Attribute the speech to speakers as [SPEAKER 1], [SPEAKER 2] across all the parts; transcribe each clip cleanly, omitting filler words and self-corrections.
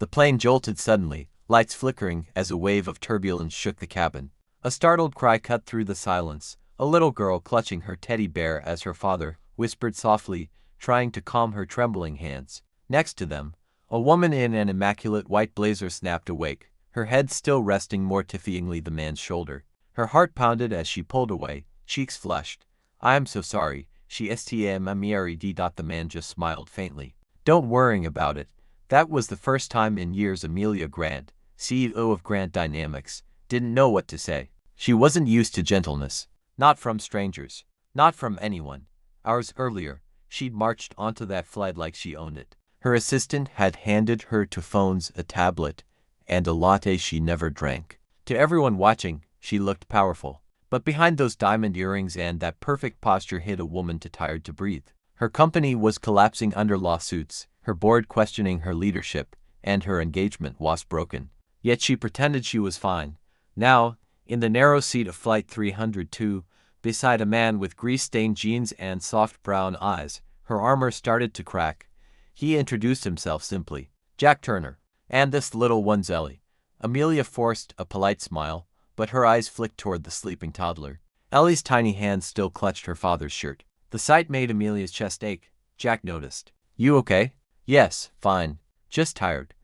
[SPEAKER 1] The plane jolted suddenly, lights flickering as a wave of turbulence shook the cabin. A startled cry cut through the silence, a little girl clutching her teddy bear as her father whispered softly, trying to calm her trembling hands. Next to them, a woman in an immaculate white blazer snapped awake, her head still resting mortifyingly the man's shoulder. Her heart pounded as she pulled away, cheeks flushed. "I am so sorry," she stmmarried. The man just smiled faintly. "Don't worry about it." That was the first time in years Amelia Grant, CEO of Grant Dynamics, didn't know what to say. She wasn't used to gentleness. Not from strangers. Not from anyone. Hours earlier, she'd marched onto that flight like she owned it. Her assistant had handed her two phones, a tablet, and a latte she never drank. To everyone watching, she looked powerful. But behind those diamond earrings and that perfect posture hid a woman too tired to breathe. Her company was collapsing under lawsuits, her board questioning her leadership, and her engagement was broken. Yet she pretended she was fine. Now, in the narrow seat of Flight 302, beside a man with grease-stained jeans and soft brown eyes, her armor started to crack. He introduced himself simply. "Jack Turner. And this little one's Ellie." Amelia forced a polite smile, but her eyes flicked toward the sleeping toddler. Ellie's tiny hands still clutched her father's shirt. The sight made Amelia's chest ache. Jack noticed. "You okay?" "Yes, fine. Just tired."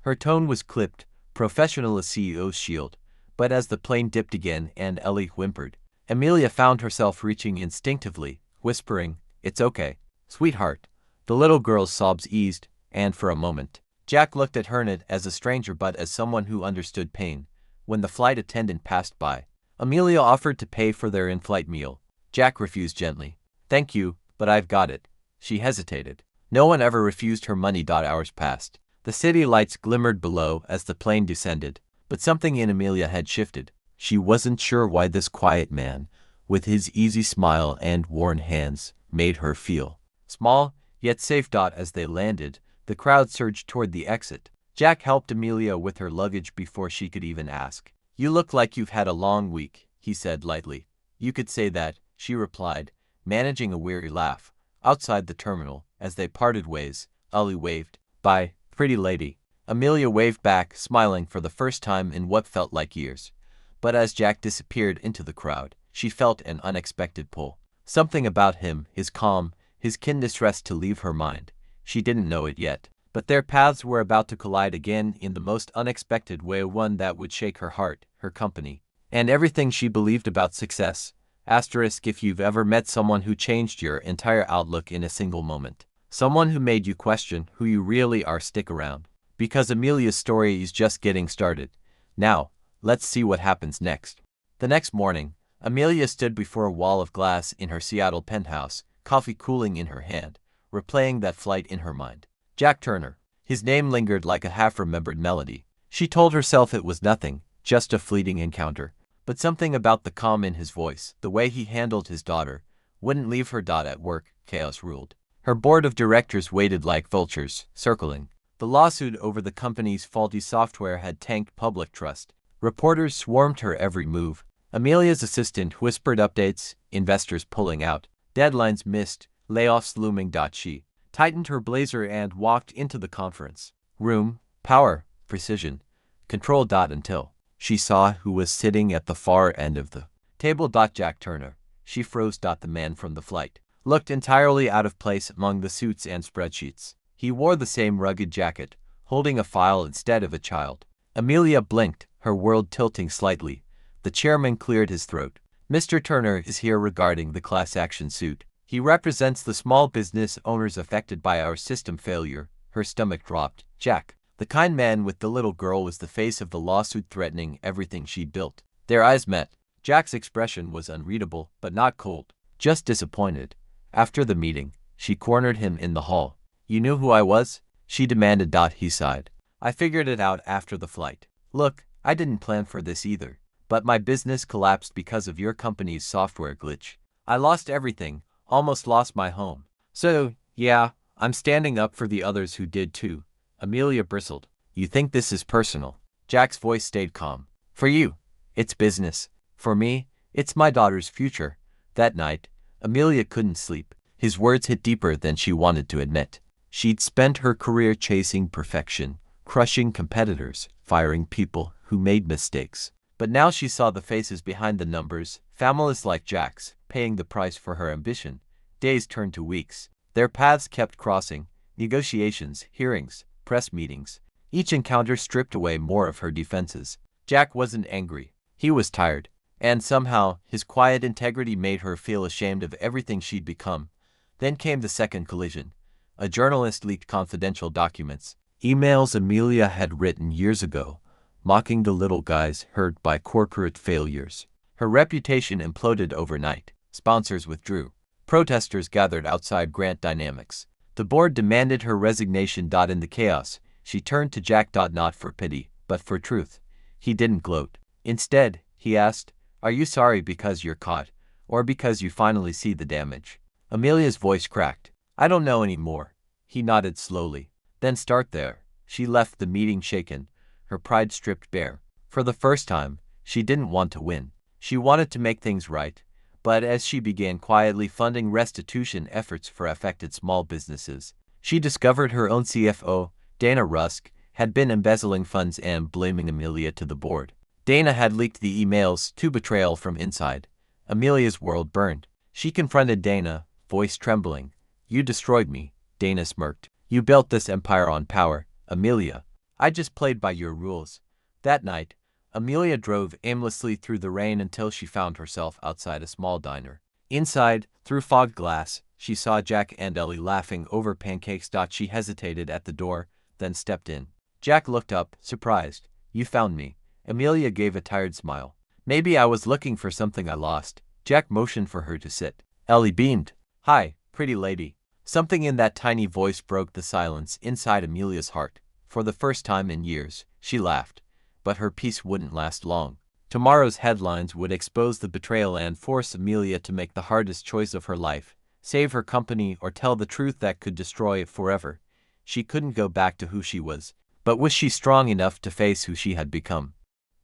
[SPEAKER 1] Her tone was clipped, professional as CEO's shield. But as the plane dipped again and Ellie whimpered, Amelia found herself reaching instinctively, whispering, "It's okay, sweetheart." The little girl's sobs eased, and for a moment, Jack looked at her not as a stranger but as someone who understood pain. When the flight attendant passed by, Amelia offered to pay for their in-flight meal. Jack refused gently. "Thank you, but I've got it." She hesitated. No one ever refused her money. Hours passed. The city lights glimmered below as the plane descended, but something in Amelia had shifted. She wasn't sure why this quiet man, with his easy smile and worn hands, made her feel small, yet safe. As they landed, the crowd surged toward the exit. Jack helped Amelia with her luggage before she could even ask. "You look like you've had a long week," he said lightly. "You could say that," she replied, managing a weary laugh. Outside the terminal, as they parted ways, Ellie waved. "Bye, pretty lady." Amelia waved back, smiling for the first time in what felt like years. But as Jack disappeared into the crowd, she felt an unexpected pull. Something about him, his calm, his keenness rest to leave her mind. She didn't know it yet. But their paths were about to collide again in the most unexpected way, one that would shake her heart, her company, and everything she believed about success. If you've ever met someone who changed your entire outlook in a single moment. Someone who made you question who you really are, stick around. Because Amelia's story is just getting started. Now, let's see what happens next. The next morning, Amelia stood before a wall of glass in her Seattle penthouse, coffee cooling in her hand, replaying that flight in her mind. Jack Turner. His name lingered like a half-remembered melody. She told herself it was nothing, just a fleeting encounter. But something about the calm in his voice, the way he handled his daughter, wouldn't leave her. At work, chaos ruled. Her board of directors waited like vultures, circling. The lawsuit over the company's faulty software had tanked public trust. Reporters swarmed her every move. Amelia's assistant whispered updates, investors pulling out, deadlines missed, layoffs looming. She tightened her blazer and walked into the conference room. Power, precision, control. Until she saw who was sitting at the far end of the table. Jack Turner. She froze. The man from the flight looked entirely out of place among the suits and spreadsheets. He wore the same rugged jacket, holding a file instead of a child. Amelia blinked, her world tilting slightly. The chairman cleared his throat. "Mr. Turner is here regarding the class action suit. He represents the small business owners affected by our system failure." Her stomach dropped. Jack, the kind man with the little girl, was the face of the lawsuit, threatening everything she'd built. Their eyes met. Jack's expression was unreadable, but not cold, just disappointed. After the meeting, she cornered him in the hall. "You knew who I was?" she demanded. He sighed. "I figured it out after the flight. Look, I didn't plan for this either, but my business collapsed because of your company's software glitch. I lost everything, almost lost my home. So, yeah, I'm standing up for the others who did too." Amelia bristled. "You think this is personal?" Jack's voice stayed calm. "For you, it's business. For me, it's my daughter's future." That night, Amelia couldn't sleep. His words hit deeper than she wanted to admit. She'd spent her career chasing perfection, crushing competitors, firing people who made mistakes. But now she saw the faces behind the numbers, families like Jack's, paying the price for her ambition. Days turned to weeks. Their paths kept crossing, negotiations, hearings, press meetings. Each encounter stripped away more of her defenses. Jack wasn't angry. He was tired. And somehow, his quiet integrity made her feel ashamed of everything she'd become. Then came the second collision. A journalist leaked confidential documents, emails Amelia had written years ago, mocking the little guys hurt by corporate failures. Her reputation imploded overnight. Sponsors withdrew. Protesters gathered outside Grant Dynamics. The board demanded her resignation. In the chaos, she turned to Jack. Not for pity, but for truth. He didn't gloat. Instead, he asked, "Are you sorry because you're caught, or because you finally see the damage?" Amelia's voice cracked. "I don't know anymore." He nodded slowly. "Then start there." She left the meeting shaken, her pride stripped bare. For the first time, she didn't want to win. She wanted to make things right. But as she began quietly funding restitution efforts for affected small businesses, she discovered her own CFO, Dana Rusk, had been embezzling funds and blaming Amelia to the board. Dana had leaked the emails to betrayal from inside. Amelia's world burned. She confronted Dana, voice trembling. "You destroyed me," Dana smirked. "You built this empire on power, Amelia. I just played by your rules." That night, Amelia drove aimlessly through the rain until she found herself outside a small diner. Inside, through fogged glass, she saw Jack and Ellie laughing over pancakes. She hesitated at the door, then stepped in. Jack looked up, surprised. "You found me." Amelia gave a tired smile. "Maybe I was looking for something I lost." Jack motioned for her to sit. Ellie beamed. "Hi, pretty lady." Something in that tiny voice broke the silence inside Amelia's heart. For the first time in years, she laughed. But her peace wouldn't last long. Tomorrow's headlines would expose the betrayal and force Amelia to make the hardest choice of her life: save her company or tell the truth that could destroy it forever. She couldn't go back to who she was. But was she strong enough to face who she had become?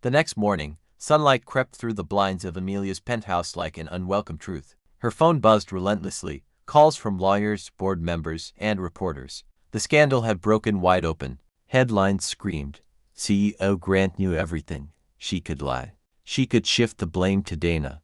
[SPEAKER 1] The next morning, sunlight crept through the blinds of Amelia's penthouse like an unwelcome truth. Her phone buzzed relentlessly, calls from lawyers, board members, and reporters. The scandal had broken wide open. Headlines screamed, "CEO Grant knew everything." She could lie. She could shift the blame to Dana.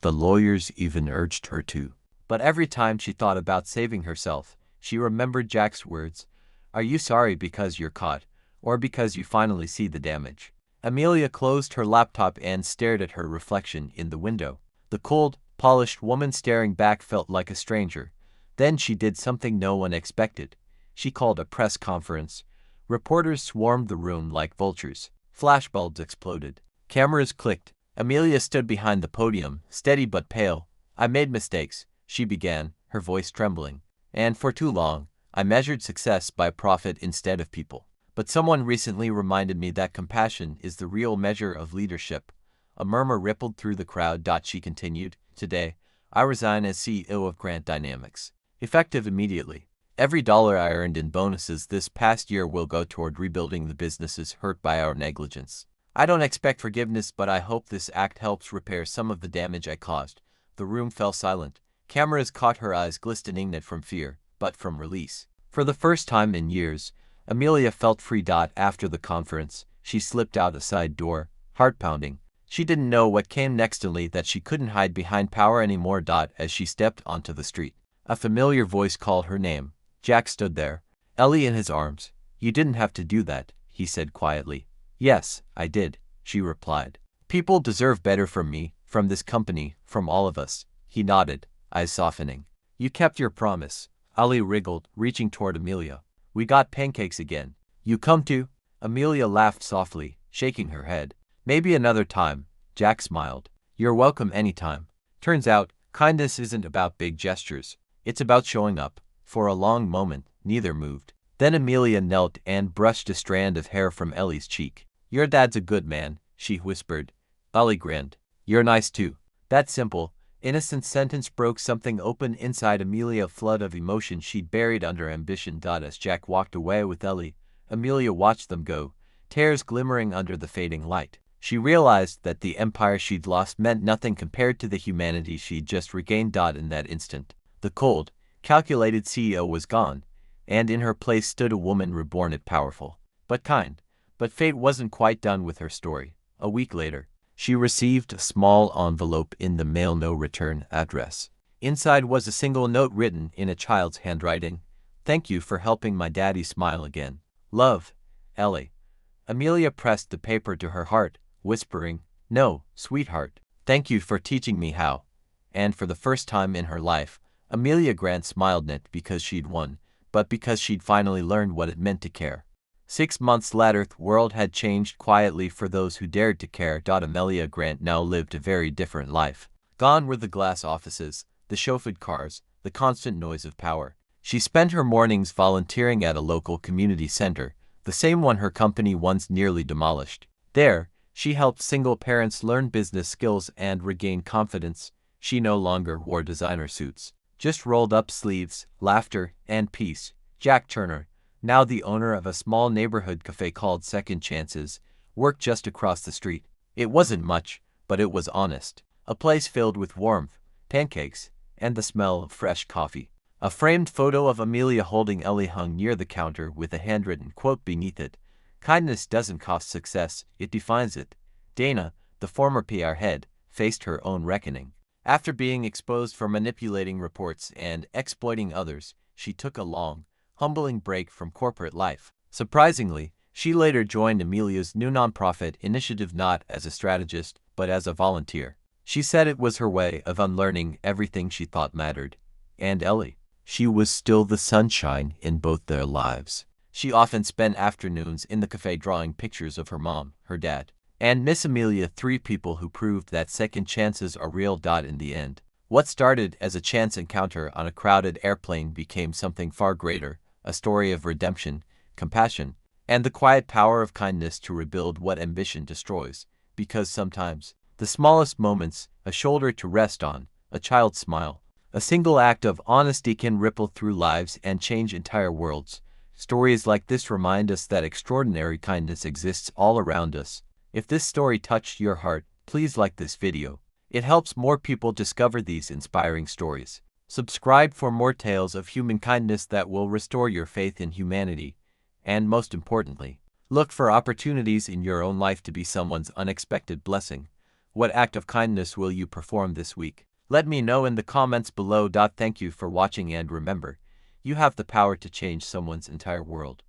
[SPEAKER 1] The lawyers even urged her to. But every time she thought about saving herself, she remembered Jack's words, "Are you sorry because you're caught, or because you finally see the damage?" Amelia closed her laptop and stared at her reflection in the window. The cold, polished woman staring back felt like a stranger. Then she did something no one expected. She called a press conference. Reporters swarmed the room like vultures. Flashbulbs exploded. Cameras clicked. Amelia stood behind the podium, steady but pale. "I made mistakes," she began, her voice trembling. "And for too long, I measured success by profit instead of people. But someone recently reminded me that compassion is the real measure of leadership." A murmur rippled through the crowd. She continued, "Today, I resign as CEO of Grant Dynamics. Effective immediately. Every dollar I earned in bonuses this past year will go toward rebuilding the businesses hurt by our negligence. I don't expect forgiveness, but I hope this act helps repair some of the damage I caused." The room fell silent. Cameras caught her eyes glistening not from fear, but from release. For the first time in years, Amelia felt free. After the conference, she slipped out a side door, heart pounding. She didn't know what came next, only that she couldn't hide behind power anymore. As she stepped onto the street, a familiar voice called her name. Jack stood there, Ellie in his arms. "You didn't have to do that," he said quietly. "Yes, I did," she replied. "People deserve better from me, from this company, from all of us." He nodded, eyes softening. "You kept your promise." Ellie wriggled, reaching toward Amelia. "We got pancakes again. You come too?" Amelia laughed softly, shaking her head. "Maybe another time." Jack smiled. "You're welcome anytime." Turns out, kindness isn't about big gestures. It's about showing up. For a long moment, neither moved. Then Amelia knelt and brushed a strand of hair from Ellie's cheek. "Your dad's a good man," she whispered. Ellie grinned. "You're nice too." That simple, innocent sentence broke something open inside Amelia, a flood of emotion she'd buried under ambition. As Jack walked away with Ellie, Amelia watched them go, tears glimmering under the fading light. She realized that the empire she'd lost meant nothing compared to the humanity she'd just regained. In that instant, the cold, calculated CEO was gone, and in her place stood a woman reborn and powerful. but kind. But fate wasn't quite done with her story. A week later, she received a small envelope in the mail, no return address. Inside was a single note written in a child's handwriting. "Thank you for helping my daddy smile again. Love, Ellie." Amelia pressed the paper to her heart, whispering, "No, sweetheart. Thank you for teaching me how." And for the first time in her life, Amelia Grant smiled not because she'd won, but because she'd finally learned what it meant to care. 6 months later, the world had changed quietly for those who dared to care. Amelia Grant now lived a very different life. Gone were the glass offices, the chauffeured cars, the constant noise of power. She spent her mornings volunteering at a local community center, the same one her company once nearly demolished. There, she helped single parents learn business skills and regain confidence. She no longer wore designer suits, just rolled up sleeves, laughter, and peace. Jack Turner, now the owner of a small neighborhood cafe called Second Chances, worked just across the street. It wasn't much, but it was honest. A place filled with warmth, pancakes, and the smell of fresh coffee. A framed photo of Amelia holding Ellie hung near the counter with a handwritten quote beneath it. "Kindness doesn't cost success, it defines it." Dana, the former PR head, faced her own reckoning. After being exposed for manipulating reports and exploiting others, she took a long, humbling break from corporate life. Surprisingly, she later joined Amelia's new nonprofit initiative not as a strategist, but as a volunteer. She said it was her way of unlearning everything she thought mattered. And Ellie, she was still the sunshine in both their lives. She often spent afternoons in the cafe drawing pictures of her mom, her dad, and Miss Amelia, three people who proved that second chances are real. In the end, what started as a chance encounter on a crowded airplane became something far greater, a story of redemption, compassion, and the quiet power of kindness to rebuild what ambition destroys. Because sometimes, the smallest moments, a shoulder to rest on, a child's smile, a single act of honesty can ripple through lives and change entire worlds. Stories like this remind us that extraordinary kindness exists all around us. If this story touched your heart, please like this video. It helps more people discover these inspiring stories. Subscribe for more tales of human kindness that will restore your faith in humanity. And most importantly, look for opportunities in your own life to be someone's unexpected blessing. What act of kindness will you perform this week? Let me know in the comments below. Thank you for watching, and remember, you have the power to change someone's entire world.